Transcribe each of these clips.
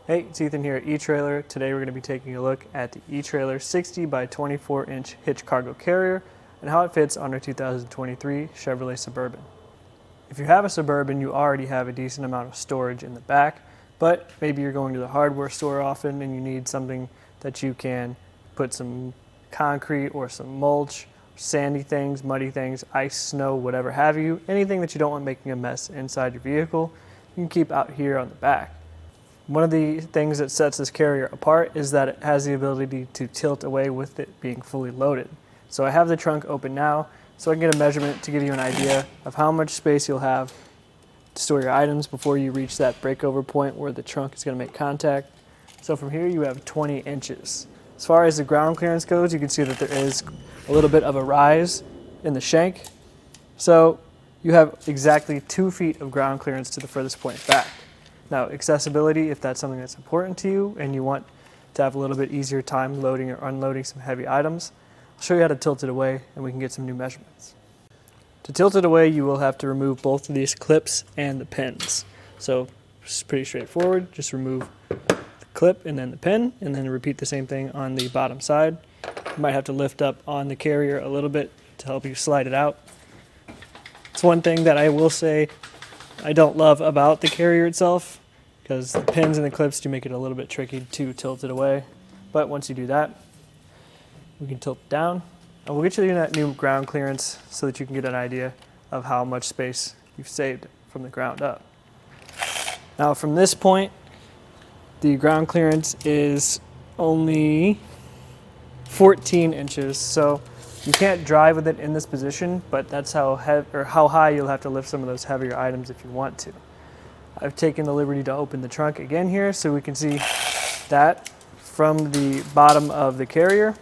Hey, it's Ethan here at eTrailer. Today we're going to be taking a look at the eTrailer 60 by 24 inch Hitch Cargo Carrier and how it fits on our 2023 Chevrolet Suburban. If you have a Suburban, you already have a decent amount of storage in the back, but maybe you're going to the hardware store often and you need something that you can put some concrete or some mulch, sandy things, muddy things, ice, snow, whatever have you, anything that you don't want making a mess inside your vehicle, you can keep out here on the back. One of the things that sets this carrier apart is that it has the ability to tilt away with it being fully loaded. So I have the trunk open now so I can get a measurement to give you an idea of how much space you'll have to store your items before you reach that breakover point where the trunk is going to make contact. So from here you have 20 inches. As far as the ground clearance goes, you can see that there is a little bit of a rise in the shank. So you have exactly 2 feet of ground clearance to the furthest point back. Now, accessibility, if that's something that's important to you and you want to have a little bit easier time loading or unloading some heavy items, I'll show you how to tilt it away and we can get some new measurements. To tilt it away, you will have to remove both of these clips and the pins. So it's pretty straightforward. Just remove the clip and then the pin, and then repeat the same thing on the bottom side. You might have to lift up on the carrier a little bit to help you slide it out. It's one thing that I will say I don't love about the carrier itself, because the pins and the clips do make it a little bit tricky to tilt it away. But once you do that, we can tilt it down, and we'll get you that new ground clearance so that you can get an idea of how much space you've saved from the ground up. Now from this point, the ground clearance is only 14 inches, so you can't drive with it in this position, but that's how high you'll have to lift some of those heavier items if you want to. I've taken the liberty to open the trunk again here so we can see that from the bottom of the carrier.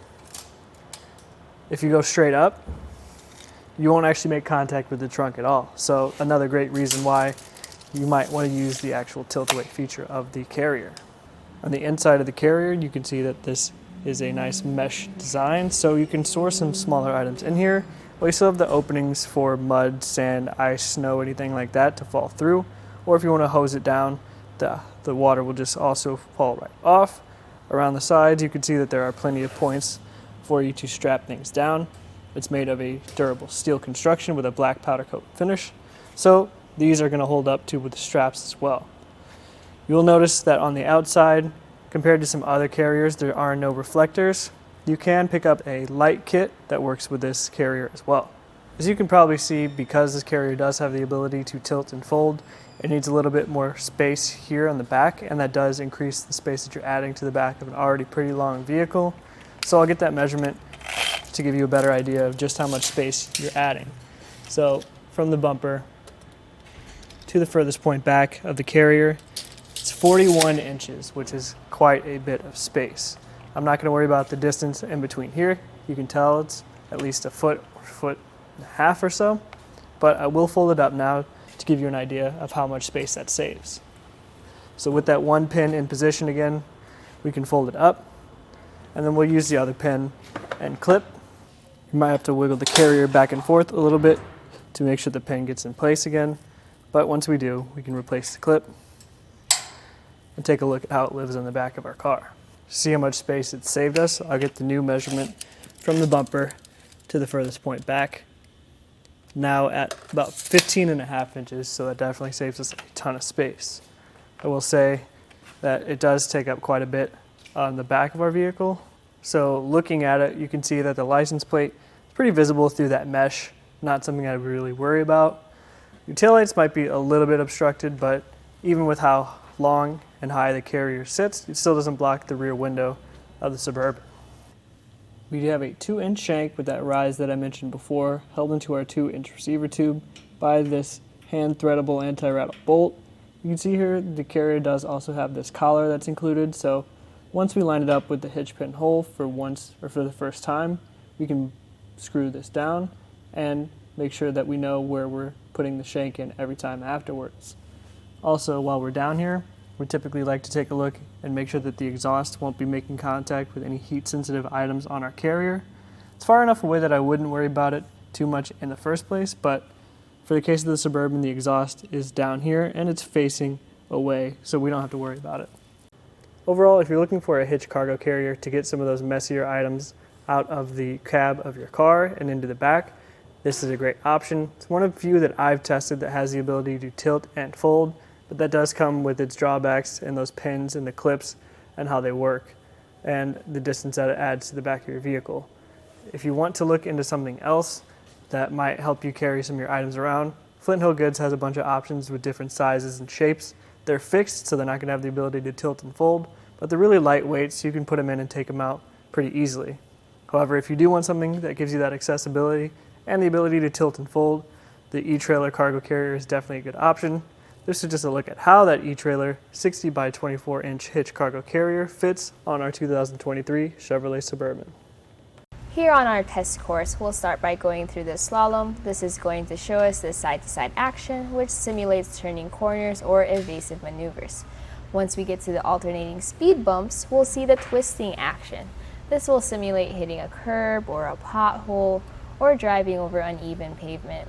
If you go straight up, you won't actually make contact with the trunk at all. So another great reason why you might want to use the actual tilt-away feature of the carrier. On the inside of the carrier, you can see that this is a nice mesh design, so you can store some smaller items in here, but you still have the openings for mud, sand, ice, snow, anything like that to fall through. Or if you want to hose it down, the water will just also fall right off. Around the sides, you can see that there are plenty of points for you to strap things down. It's made of a durable steel construction with a black powder coat finish, so these are going to hold up with the straps as well. You'll notice that on the outside, compared to some other carriers, there are no reflectors. You can pick up a light kit that works with this carrier as well. As you can probably see, because this carrier does have the ability to tilt and fold, it needs a little bit more space here on the back, and that does increase the space that you're adding to the back of an already pretty long vehicle. So I'll get that measurement to give you a better idea of just how much space you're adding. So from the bumper to the furthest point back of the carrier, it's 41 inches, which is quite a bit of space. I'm not going to worry about the distance in between here. You can tell it's at least a foot or foot and a half or so, but I will fold it up now to give you an idea of how much space that saves. So with that one pin in position again, we can fold it up, and then we'll use the other pin and clip. You might have to wiggle the carrier back and forth a little bit to make sure the pin gets in place again, but once we do, we can replace the clip and take a look at how it lives on the back of our car. See how much space it saved us? I'll get the new measurement from the bumper to the furthest point back. Now at about 15.5 inches, so that definitely saves us a ton of space. I will say that it does take up quite a bit on the back of our vehicle. So looking at it, you can see that the license plate is pretty visible through that mesh, not something I would really worry about. Your taillights might be a little bit obstructed, but even with how long and high the carrier sits, it still doesn't block the rear window of the Suburban. We have a 2-inch shank with that rise that I mentioned before, held into our 2-inch receiver tube by this hand threadable anti-rattle bolt. You can see here the carrier does also have this collar that's included, so once we line it up with the hitch pin hole for the first time, we can screw this down and make sure that we know where we're putting the shank in every time afterwards. Also, while we're down here, we typically like to take a look and make sure that the exhaust won't be making contact with any heat-sensitive items on our carrier. It's far enough away that I wouldn't worry about it too much in the first place, but for the case of the Suburban, the exhaust is down here and it's facing away, so we don't have to worry about it. Overall, if you're looking for a Hitch Cargo Carrier to get some of those messier items out of the cab of your car and into the back, this is a great option. It's one of the few that I've tested that has the ability to tilt and fold, but that does come with its drawbacks and those pins and the clips and how they work and the distance that it adds to the back of your vehicle. If you want to look into something else that might help you carry some of your items around, Flint Hill Goods has a bunch of options with different sizes and shapes. They're fixed, so they're not going to have the ability to tilt and fold, but they're really lightweight, so you can put them in and take them out pretty easily. However, if you do want something that gives you that accessibility and the ability to tilt and fold, the eTrailer Cargo Carrier is definitely a good option. This is just a look at how that eTrailer 60 by 24 inch Hitch Cargo Carrier fits on our 2023 Chevrolet Suburban. Here on our test course, we'll start by going through the slalom. This is going to show us the side-to-side action, which simulates turning corners or evasive maneuvers. Once we get to the alternating speed bumps, we'll see the twisting action. This will simulate hitting a curb or a pothole or driving over uneven pavement.